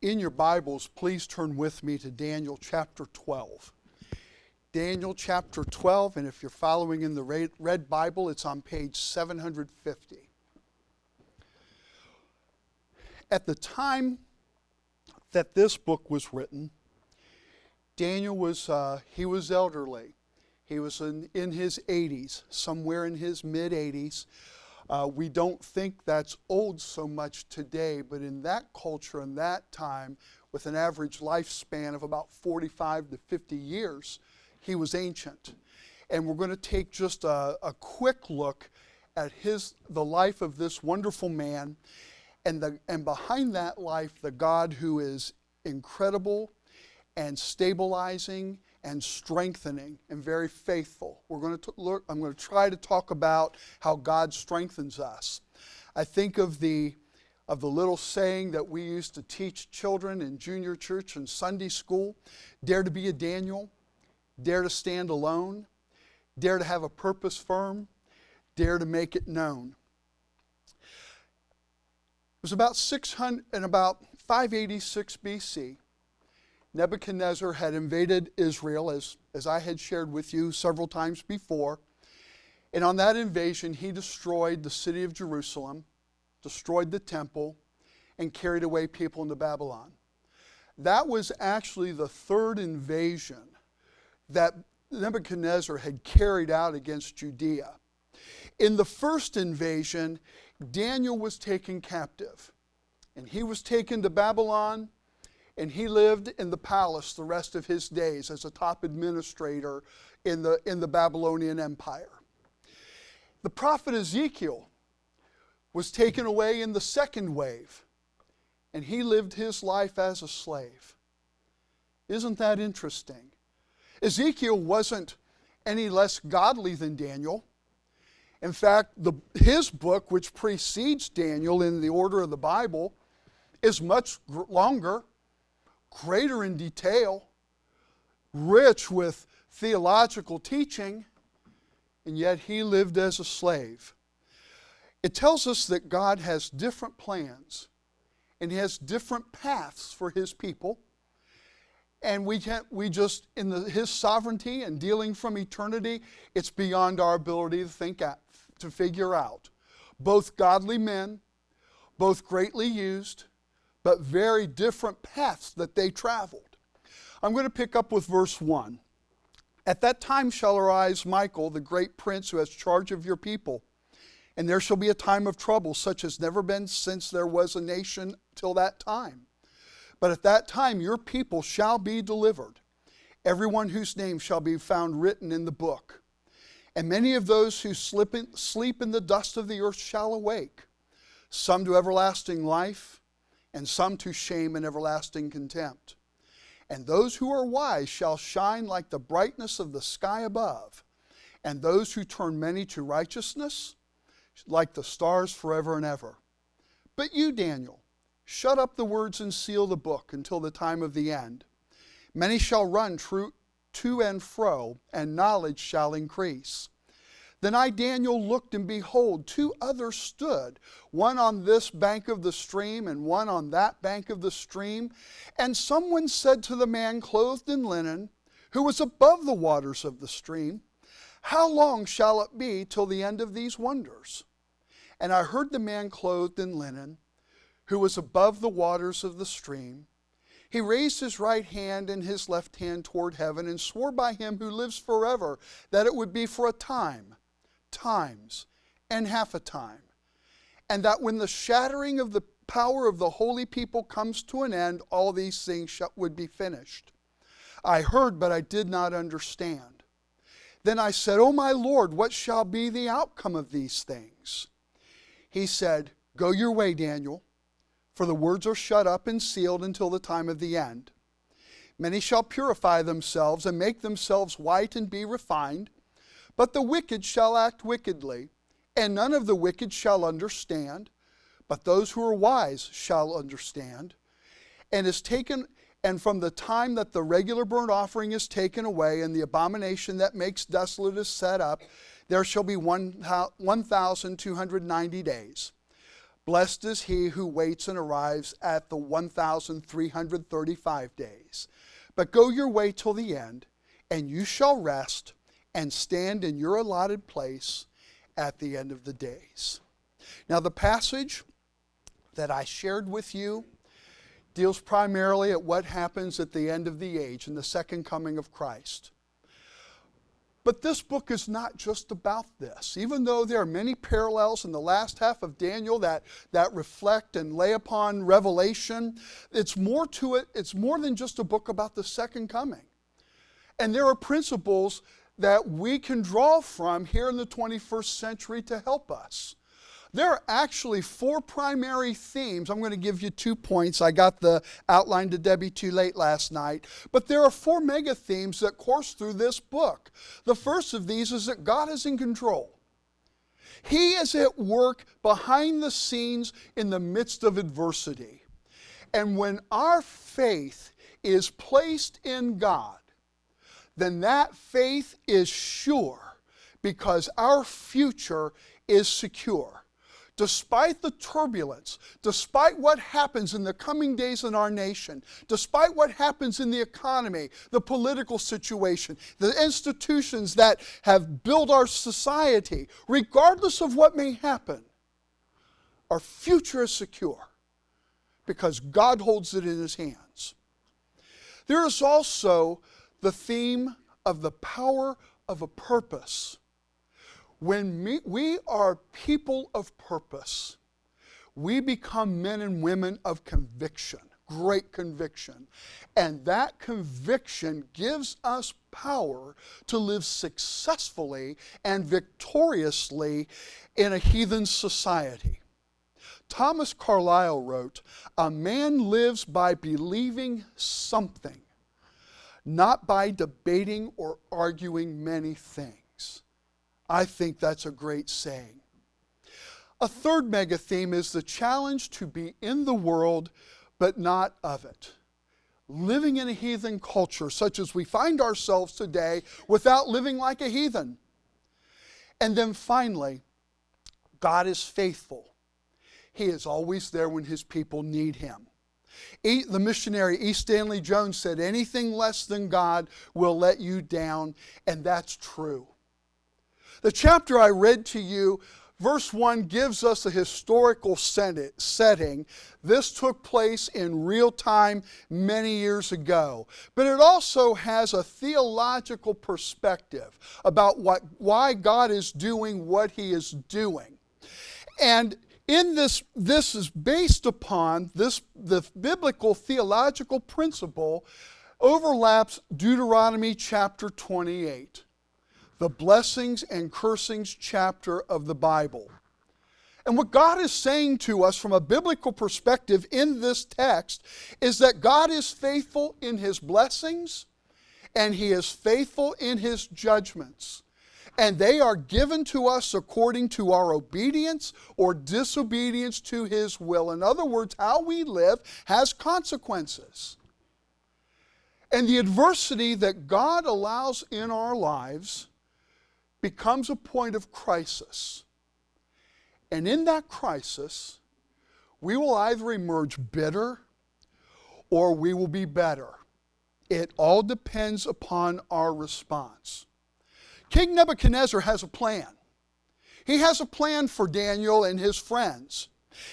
in your Bibles, please turn with me to Daniel chapter 12. Daniel chapter 12, and if you're following in the red Bible, it's on page 750. At the time that this book was written, Daniel was elderly. He was in his 80s, somewhere in his mid-80s. We don't think that's old so much today, but in that culture and that time, with an average lifespan of about 45 to 50 years, he was ancient. And we're going to take just a quick look at the life of this wonderful man, and behind that life, the God who is incredible and stabilizing and strengthening and very faithful. I'm going to try to talk about how God strengthens us. I think of the little saying that we used to teach children in junior church and Sunday school: dare to be a Daniel, dare to stand alone, dare to have a purpose firm, dare to make it known. It was about 586 BC. Nebuchadnezzar had invaded Israel, as I had shared with you several times before. And on that invasion, he destroyed the city of Jerusalem, destroyed the temple, and carried away people into Babylon. That was actually the third invasion that Nebuchadnezzar had carried out against Judea. In the first invasion, Daniel was taken captive, and he was taken to Babylon. And he lived in the palace the rest of his days as a top administrator in the Babylonian Empire. The prophet Ezekiel was taken away in the second wave, and he lived his life as a slave. Isn't that interesting? Ezekiel wasn't any less godly than Daniel. In fact, his book, which precedes Daniel in the order of the Bible, is much longer, greater in detail, rich with theological teaching, and yet he lived as a slave. It tells us that God has different plans, and He has different paths for His people. And His sovereignty and dealing from eternity, it's beyond our ability to figure out. Both godly men, both greatly used, but very different paths that they traveled. I'm going to pick up with verse 1. At that time shall arise Michael, the great prince who has charge of your people, and there shall be a time of trouble such as never been since there was a nation till that time. But at that time your people shall be delivered, everyone whose name shall be found written in the book. And many of those who sleep in the dust of the earth shall awake, some to everlasting life, and some to shame and everlasting contempt. And those who are wise shall shine like the brightness of the sky above, and those who turn many to righteousness like the stars forever and ever. But you, Daniel, shut up the words and seal the book until the time of the end. Many shall run to and fro, and knowledge shall increase. Then I, Daniel, looked, and behold, two others stood, one on this bank of the stream, and one on that bank of the stream. And someone said to the man clothed in linen, who was above the waters of the stream, how long shall it be till the end of these wonders? And I heard the man clothed in linen, who was above the waters of the stream. He raised his right hand and his left hand toward heaven, and swore by Him who lives forever that it would be for a time, times, and half a time, and that when the shattering of the power of the holy people comes to an end, all these things would be finished. I heard, but I did not understand. Then I said, O my Lord, what shall be the outcome of these things? He said, Go your way, Daniel, for the words are shut up and sealed until the time of the end. Many shall purify themselves and make themselves white and be refined, but the wicked shall act wickedly, and none of the wicked shall understand, but those who are wise shall understand. And from the time that the regular burnt offering is taken away, and the abomination that makes desolate is set up, there shall be 1,290 days. Blessed is he who waits and arrives at the 1,335 days. But go your way till the end, and you shall rest and stand in your allotted place at the end of the days. Now, the passage that I shared with you deals primarily at what happens at the end of the age, in the second coming of Christ. But this book is not just about this. Even though there are many parallels in the last half of Daniel that reflect and lay upon Revelation, it's more to it. It's more than just a book about the second coming. And there are principles that we can draw from here in the 21st century to help us. There are actually 4 primary themes. I'm going to give you 2 points. I got the outline to Debbie too late last night. But there are 4 mega themes that course through this book. The first of these is that God is in control. He is at work behind the scenes in the midst of adversity. And when our faith is placed in God, then that faith is sure because our future is secure. Despite the turbulence, despite what happens in the coming days in our nation, despite what happens in the economy, the political situation, the institutions that have built our society, regardless of what may happen, our future is secure because God holds it in His hands. There is also the theme of the power of a purpose. When we are people of purpose, we become men and women of conviction, great conviction. And that conviction gives us power to live successfully and victoriously in a heathen society. Thomas Carlyle wrote, "A man lives by believing something, not by debating or arguing many things." I think that's a great saying. A third mega theme is the challenge to be in the world, but not of it. Living in a heathen culture, such as we find ourselves today, without living like a heathen. And then finally, God is faithful. He is always there when His people need Him. The missionary E. Stanley Jones said, "Anything less than God will let you down," and that's true. The chapter I read to you, verse 1, gives us a historical setting. This took place in real time many years ago. But it also has a theological perspective about why God is doing what He is doing. And in this is based upon the biblical theological principle overlaps Deuteronomy chapter 28. The blessings and cursings chapter of the Bible. And what God is saying to us from a biblical perspective in this text is that God is faithful in His blessings and He is faithful in His judgments. And they are given to us according to our obedience or disobedience to His will. In other words, how we live has consequences. And the adversity that God allows in our lives becomes a point of crisis. And in that crisis, we will either emerge bitter or we will be better. It all depends upon our response. King Nebuchadnezzar has a plan. He has a plan for Daniel and his friends.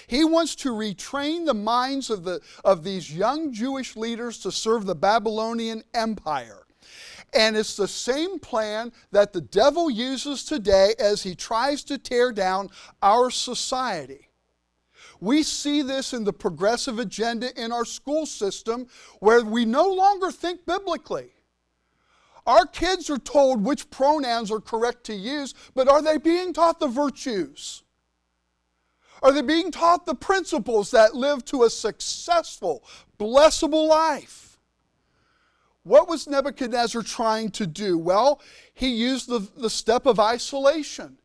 He wants to retrain the minds of these young Jewish leaders to serve the Babylonian Empire. And it's the same plan that the devil uses today as he tries to tear down our society. We see this in the progressive agenda in our school system where we no longer think biblically. Our kids are told which pronouns are correct to use, but are they being taught the virtues? Are they being taught the principles that live to a successful, blessable life? What was Nebuchadnezzar trying to do? Well, he used the step of isolation.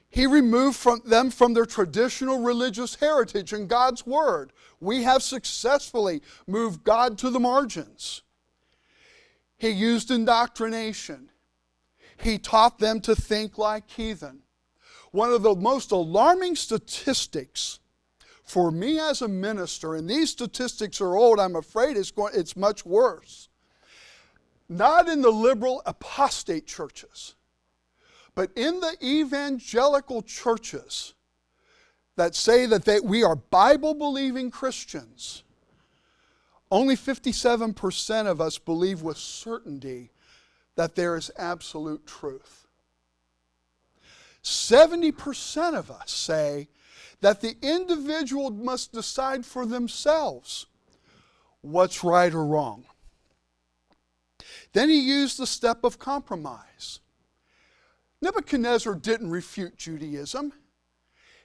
He removed them from their traditional religious heritage and God's Word. We have successfully moved God to the margins. He used indoctrination. He taught them to think like heathen. One of the most alarming statistics For me as a minister, and these statistics are old, I'm afraid it's much worse. Not in the liberal apostate churches, but in the evangelical churches that say that we are Bible-believing Christians, only 57% of us believe with certainty that there is absolute truth. 70% of us say that the individual must decide for themselves what's right or wrong. Then he used the step of compromise. Nebuchadnezzar didn't refute Judaism.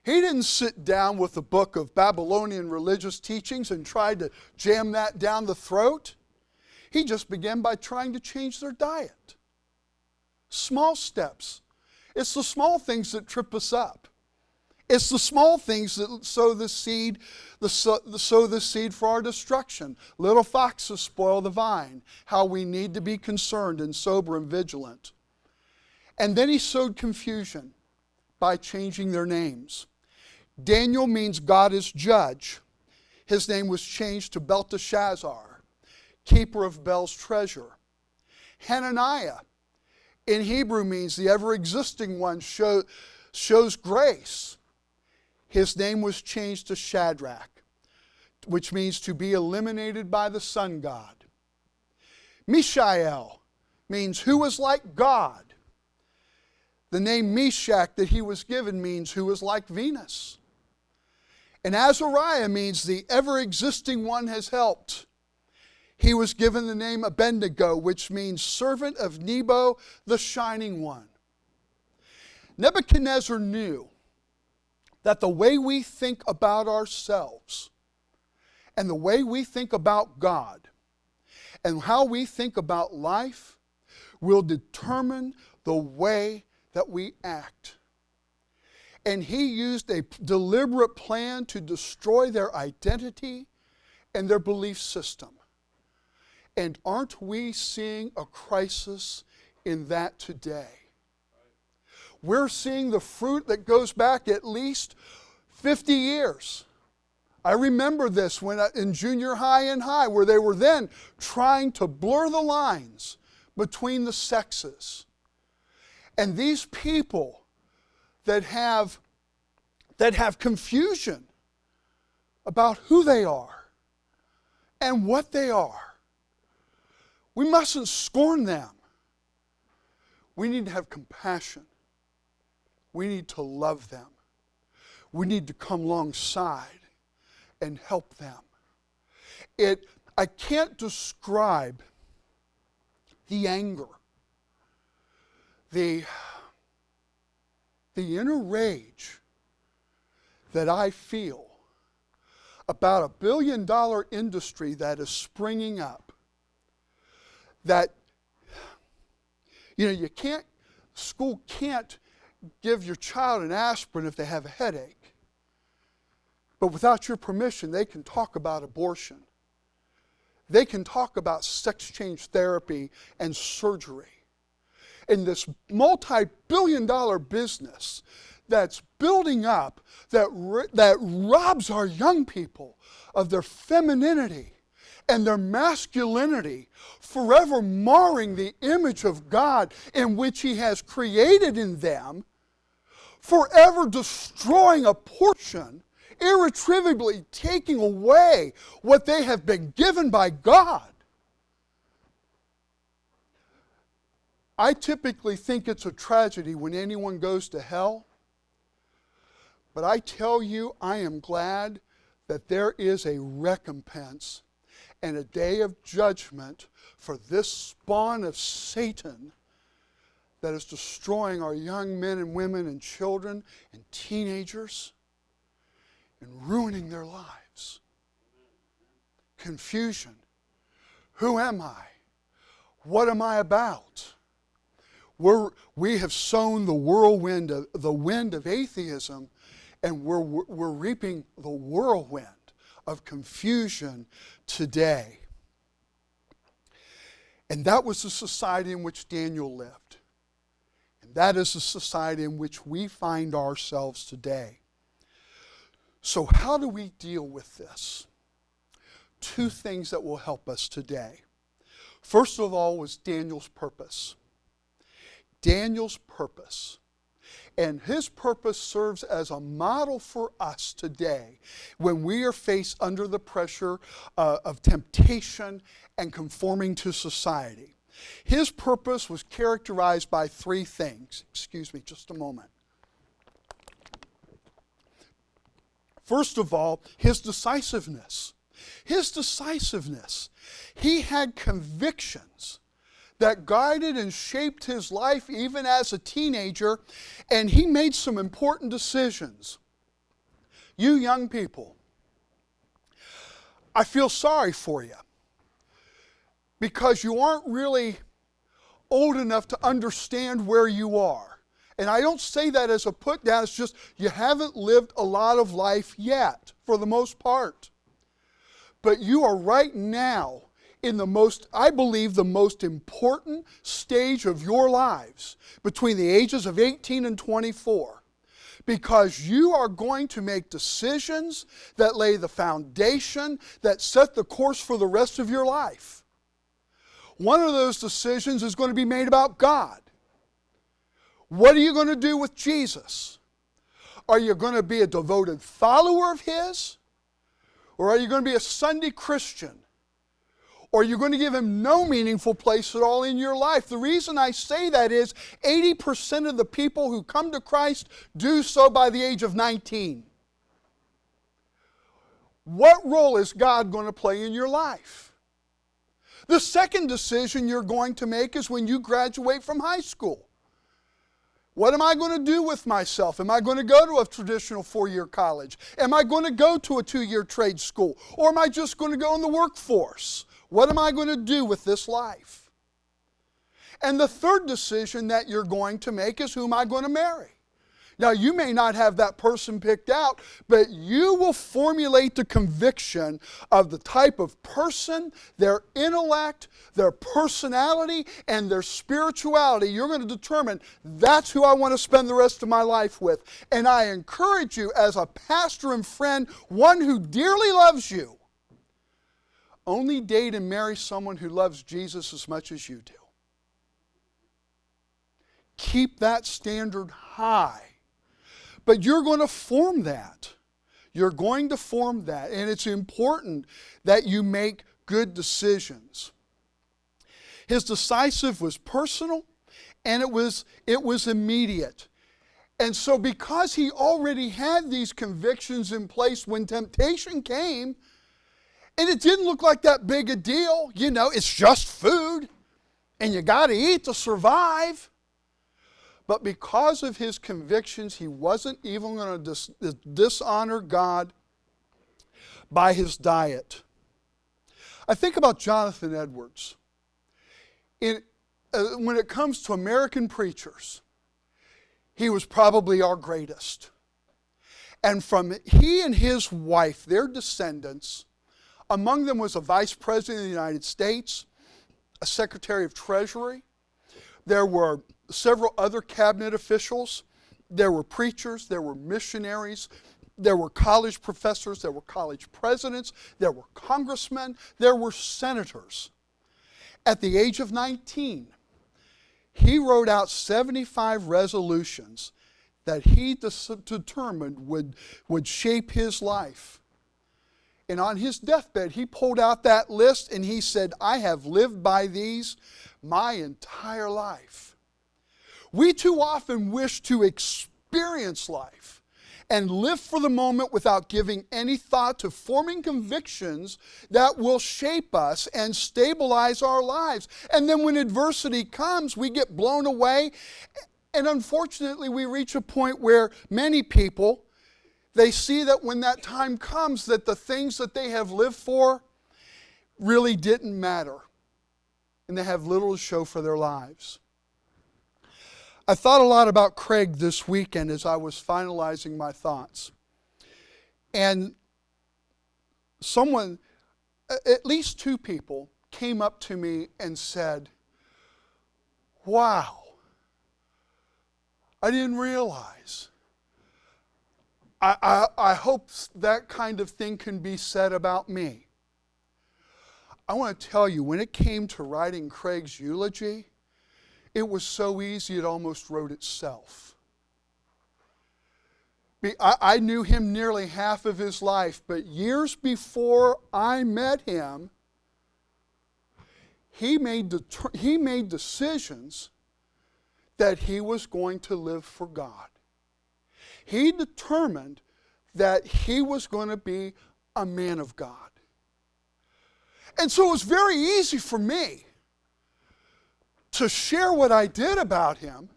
He didn't sit down with a book of Babylonian religious teachings and try to jam that down the throat. He just began by trying to change their diet. Small steps. It's the small things that trip us up. It's the small things that sow the seed for our destruction. Little foxes spoil the vine. How we need to be concerned and sober and vigilant. And then he sowed confusion by changing their names. Daniel means God is judge. His name was changed to Belteshazzar, keeper of Bel's treasure. Hananiah in Hebrew means the ever-existing one shows grace. His name was changed to Shadrach, which means to be eliminated by the sun god. Mishael means who is like God. The name Meshach that he was given means who is like Venus. And Azariah means the ever-existing one has helped. He was given the name Abednego, which means servant of Nebo, the shining one. Nebuchadnezzar knew that the way we think about ourselves and the way we think about God and how we think about life will determine the way that we act. And he used a deliberate plan to destroy their identity and their belief system. And aren't we seeing a crisis in that today? We're seeing the fruit that goes back at least 50 years. I remember this when in junior high and high, where they were then trying to blur the lines between the sexes. And these people that have confusion about who they are and what they are, we mustn't scorn them. We need to have compassion. We need to love them. We need to come alongside and help them. I can't describe the anger, the inner rage that I feel about $1 billion industry that is springing up. That, school can't give your child an aspirin if they have a headache. But without your permission, they can talk about abortion. They can talk about sex change therapy and surgery. In this multi-billion-dollar business that's building up, that robs our young people of their femininity and their masculinity, forever marring the image of God in which He has created in them, forever destroying a portion, irretrievably taking away what they have been given by God. I typically think it's a tragedy when anyone goes to hell, but I tell you, I am glad that there is a recompense and a day of judgment for this spawn of Satan that is destroying our young men and women and children and teenagers and ruining their lives. Confusion. Who am I? What am I about? We have sown the wind of atheism, and we're reaping the whirlwind of confusion today. And that was the society in which Daniel lived. And that is the society in which we find ourselves today. So how do we deal with this? Two things that will help us today. First of all was Daniel's purpose. Daniel's purpose. And his purpose serves as a model for us today when we are faced under the pressure of temptation and conforming to society. His purpose was characterized by three things. Excuse me just a moment. First of all, his decisiveness. His decisiveness. He had convictions that guided and shaped his life even as a teenager, and he made some important decisions. You young people, I feel sorry for you because you aren't really old enough to understand where you are. And I don't say that as a put down, it's just you haven't lived a lot of life yet, for the most part. But you are right now in I believe, the most important stage of your lives, between the ages of 18 and 24. Because you are going to make decisions that lay the foundation, that set the course for the rest of your life. One of those decisions is going to be made about God. What are you going to do with Jesus? Are you going to be a devoted follower of His? Or are you going to be a Sunday Christian? Or are you going to give Him no meaningful place at all in your life? The reason I say that is 80% of the people who come to Christ do so by the age of 19. What role is God going to play in your life? The second decision you're going to make is when you graduate from high school. What am I going to do with myself? Am I going to go to a traditional 4-year college? Am I going to go to a 2-year trade school? Or am I just going to go in the workforce? What am I going to do with this life? And the third decision that you're going to make is, who am I going to marry? Now, you may not have that person picked out, but you will formulate the conviction of the type of person, their intellect, their personality, and their spirituality. You're going to determine, that's who I want to spend the rest of my life with. And I encourage you, as a pastor and friend, one who dearly loves you, only date and marry someone who loves Jesus as much as you do. Keep that standard high. But you're going to form that. You're going to form that. And it's important that you make good decisions. His decisive was personal, and it was immediate. And so because he already had these convictions in place when temptation came, and it didn't look like that big a deal, it's just food, and you got to eat to survive. But because of his convictions, he wasn't even going to dishonor God by his diet. I think about Jonathan Edwards. When it comes to American preachers, he was probably our greatest. And from he and his wife, their descendants, among them was a vice president of the United States, a secretary of Treasury. There were several other cabinet officials. There were preachers. There were missionaries. There were college professors. There were college presidents. There were congressmen. There were senators. At the age of 19, he wrote out 75 resolutions that he determined would shape his life. And on his deathbed, he pulled out that list and he said, I have lived by these my entire life. We too often wish to experience life and live for the moment without giving any thought to forming convictions that will shape us and stabilize our lives. And then when adversity comes, we get blown away. And unfortunately, we reach a point where many people, they see that when that time comes, that the things that they have lived for really didn't matter. And they have little to show for their lives. I thought a lot about Craig this weekend as I was finalizing my thoughts. And at least 2 people, came up to me and said, wow, I didn't realize. I hope that kind of thing can be said about me. I want to tell you, when it came to writing Craig's eulogy, it was so easy it almost wrote itself. I knew him nearly half of his life, but years before I met him, he made decisions that he was going to live for God. He determined that he was going to be a man of God. And so it was very easy for me to share what I did about him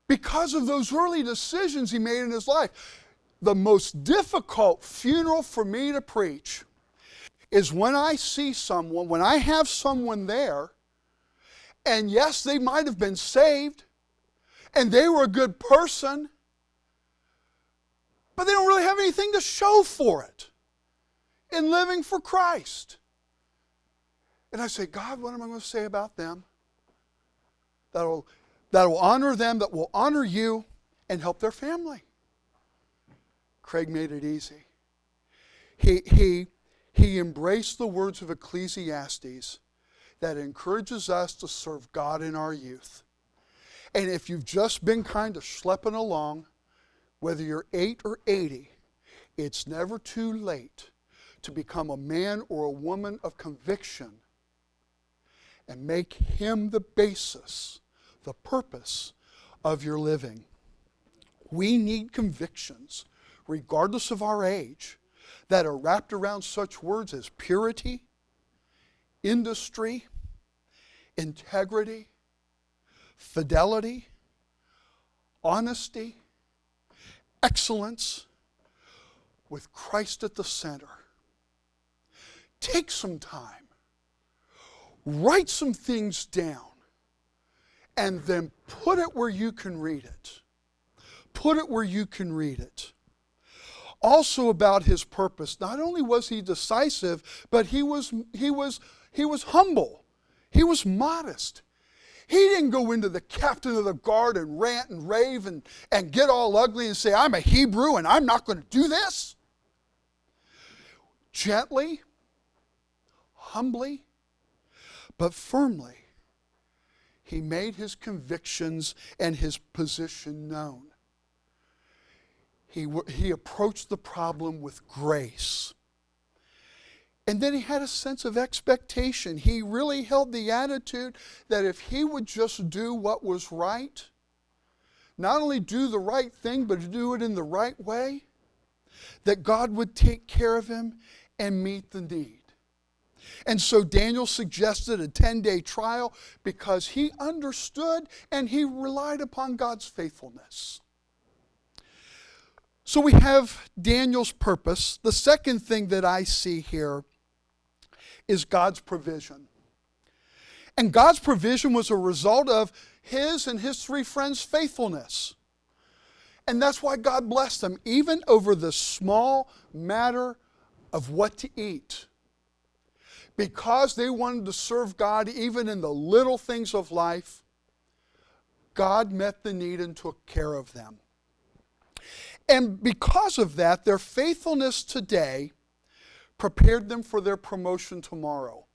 because of those early decisions he made in his life. The most difficult funeral for me to preach is when I see someone, when I have someone there, and yes, they might have been saved, and they were a good person, but they don't really have anything to show for it in living for Christ. And I say, God, what am I going to say about them that will honor them, that will honor you, and help their family? Craig made it easy. He embraced the words of Ecclesiastes that encourages us to serve God in our youth. And if you've just been kind of schlepping along, whether you're 8 or 80, it's never too late to become a man or a woman of conviction and make him the basis, the purpose of your living. We need convictions, regardless of our age, that are wrapped around such words as purity, industry, integrity, fidelity, honesty, excellence, with Christ at the center. Take some time. Write some things down. And then put it where you can read it. Put it where you can read it. Also about his purpose, not only was he decisive, but he was humble. He was modest. He didn't go into the captain of the guard and rant and rave and get all ugly and say, I'm a Hebrew and I'm not going to do this. Gently, humbly, but firmly, he made his convictions and his position known. He approached the problem with grace. And then he had a sense of expectation. He really held the attitude that if he would just do what was right, not only do the right thing, but do it in the right way, that God would take care of him and meet the need. And so Daniel suggested a 10-day trial because he understood and he relied upon God's faithfulness. So we have Daniel's purpose. The second thing that I see here is God's provision. And God's provision was a result of his and his 3 friends' faithfulness. And that's why God blessed them, even over the small matter of what to eat. Because they wanted to serve God even in the little things of life, God met the need and took care of them. And because of that, their faithfulness today prepared them for their promotion tomorrow.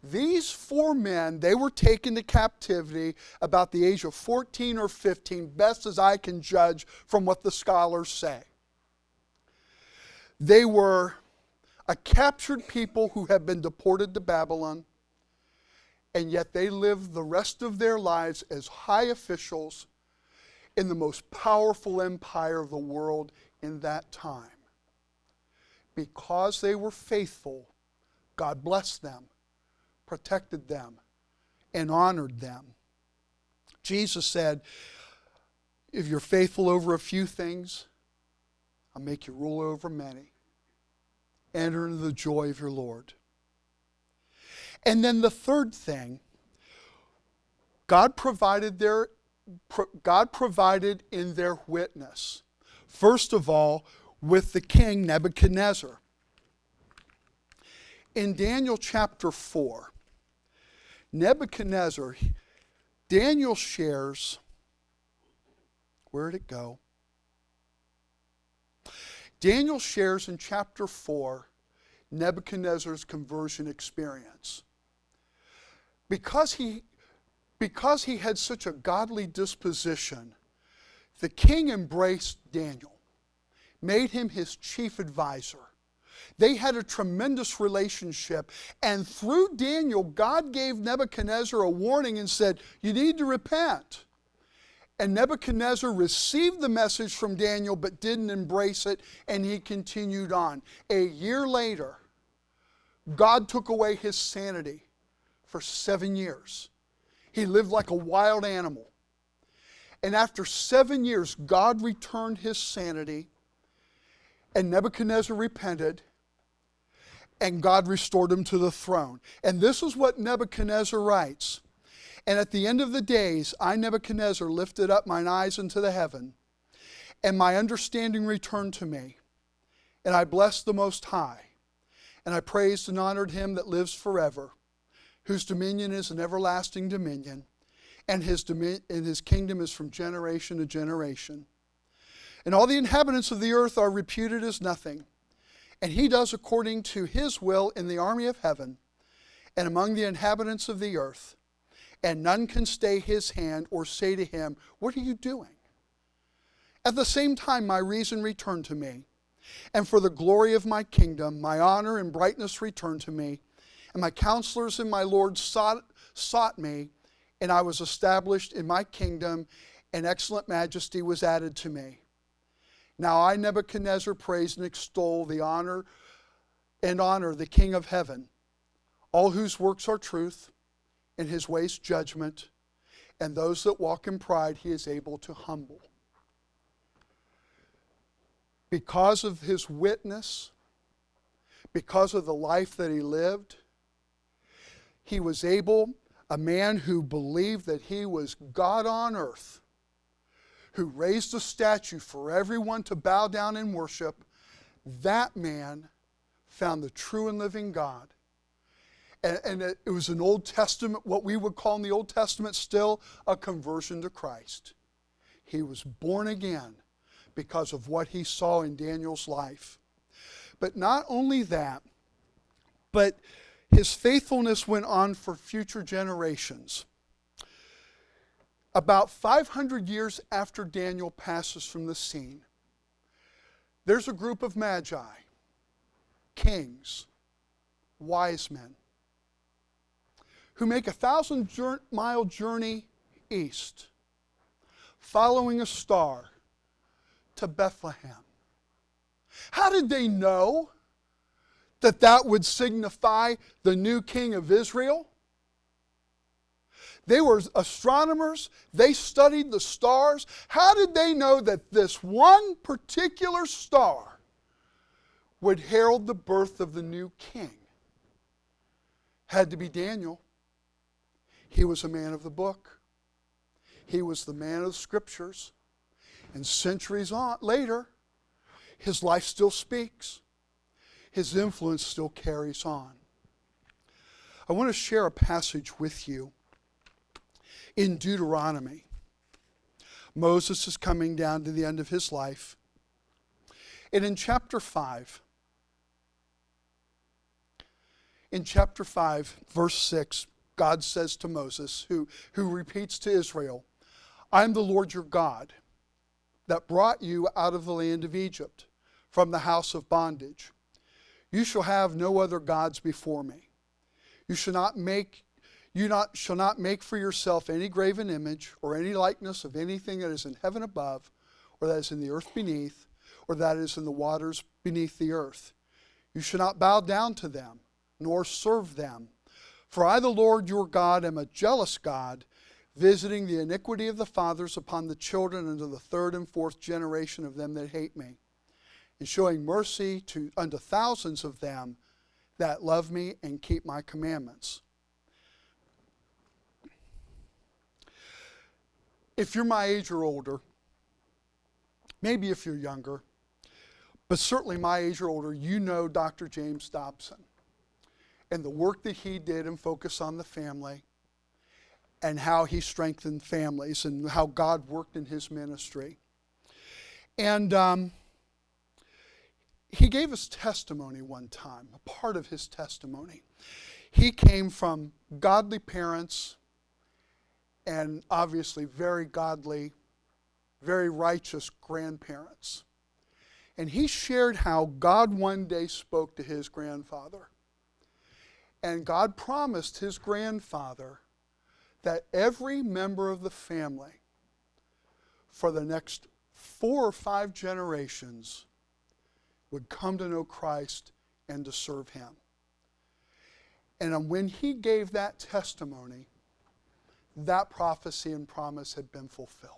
These 4 men, they were taken to captivity about the age of 14 or 15, best as I can judge from what the scholars say. They were a captured people who had been deported to Babylon, and yet they lived the rest of their lives as high officials in the most powerful empire of the world in that time. Because they were faithful, God blessed them, protected them, and honored them. Jesus said, if you're faithful over a few things, I'll make you rule over many. Enter into the joy of your Lord. And then the third thing, God provided in their witness. First of all, with the king Nebuchadnezzar. In Daniel chapter 4, Nebuchadnezzar, Daniel shares, where'd it go? Daniel shares in chapter 4 Nebuchadnezzar's conversion experience. Because he had such a godly disposition, the king embraced Daniel, made him his chief advisor. They had a tremendous relationship, and through Daniel, God gave Nebuchadnezzar a warning and said, you need to repent. And Nebuchadnezzar received the message from Daniel but didn't embrace it, and he continued on. A year later, God took away his sanity for 7 years. He lived like a wild animal. And after 7 years, God returned his sanity, and Nebuchadnezzar repented, and God restored him to the throne. And this is what Nebuchadnezzar writes. And at the end of the days, I, Nebuchadnezzar, lifted up mine eyes into the heaven, and my understanding returned to me. And I blessed the Most High, and I praised and honored him that lives forever, whose dominion is an everlasting dominion, and his kingdom is from generation to generation. And all the inhabitants of the earth are reputed as nothing, and he does according to his will in the army of heaven and among the inhabitants of the earth. And none can stay his hand or say to him, what are you doing? At the same time, my reason returned to me. And for the glory of my kingdom, my honor and brightness returned to me. And my counselors and my Lord sought me, and I was established in my kingdom, and excellent majesty was added to me. Now I, Nebuchadnezzar, praise and extol the honor the King of heaven, all whose works are truth, and his ways judgment, and those that walk in pride he is able to humble. Because of his witness, because of the life that he lived, he was able, a man who believed that he was God on earth, who raised a statue for everyone to bow down and worship, that man found the true and living God. And it was an Old Testament, what we would call in the Old Testament still a conversion to Christ. He was born again because of what he saw in Daniel's life. But not only that, but his faithfulness went on for future generations. About 500 years after Daniel passes from the scene, there's a group of magi, kings, wise men, who make a 1,000-mile journey east, following a star to Bethlehem. How did they know that that would signify the new king of Israel? They were astronomers. They studied the stars. How did they know that this one particular star would herald the birth of the new king? Had to be Daniel. He was a man of the book. He was the man of the scriptures. And centuries later, his life still speaks. His influence still carries on. I want to share a passage with you in Deuteronomy. Moses is coming down to the end of his life. And in chapter 5, verse 6, God says to Moses, who repeats to Israel, I am the Lord your God that brought you out of the land of Egypt, from the house of bondage. You shall have no other gods before me. You shall not make for yourself any graven image or any likeness of anything that is in heaven above, or that is in the earth beneath, or that is in the waters beneath the earth. You shall not bow down to them, nor serve them. For I, the Lord your God, am a jealous God, visiting the iniquity of the fathers upon the children unto the third and fourth generation of them that hate me, and showing mercy unto thousands of them that love me and keep my commandments. If you're my age or older, maybe if you're younger, but certainly my age or older, you know Dr. James Dobson and the work that he did and Focus on the Family, and how he strengthened families and how God worked in his ministry. And he gave us testimony one time, a part of his testimony. He came from godly parents and obviously very godly, very righteous grandparents. And he shared how God one day spoke to his grandfather. And God promised his grandfather that every member of the family for the next 4 or 5 generations would come to know Christ and to serve him. And when he gave that testimony, that prophecy and promise had been fulfilled.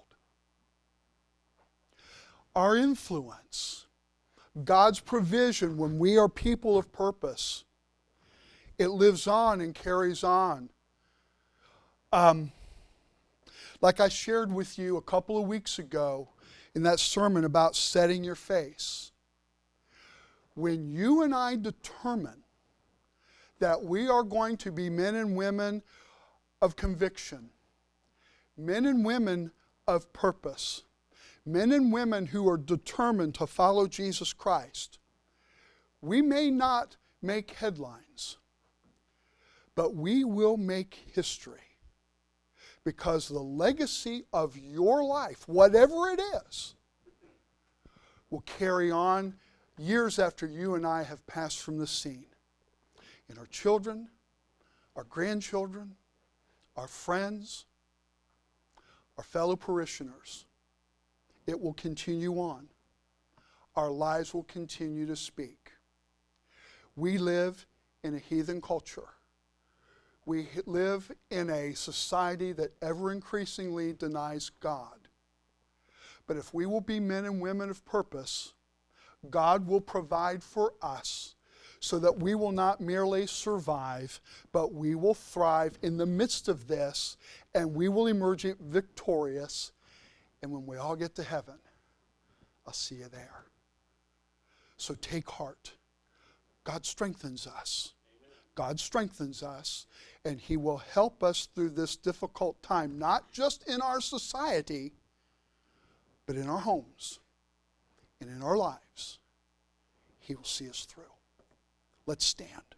Our influence, God's provision when we are people of purpose, it lives on and carries on. Like I shared with you a couple of weeks ago in that sermon about setting your face. When you and I determine that we are going to be men and women of conviction, men and women of purpose, men and women who are determined to follow Jesus Christ, we may not make headlines, but we will make history. Because the legacy of your life, whatever it is, will carry on years after you and I have passed from the scene. And our children, our grandchildren, our friends, our fellow parishioners, it will continue on. Our lives will continue to speak. We live in a heathen culture. We live in a society that ever increasingly denies God. But if we will be men and women of purpose, God will provide for us so that we will not merely survive, but we will thrive in the midst of this, and we will emerge victorious. And when we all get to heaven, I'll see you there. So take heart. God strengthens us. God strengthens us, and he will help us through this difficult time, not just in our society, but in our homes and in our lives. He will see us through. Let's stand.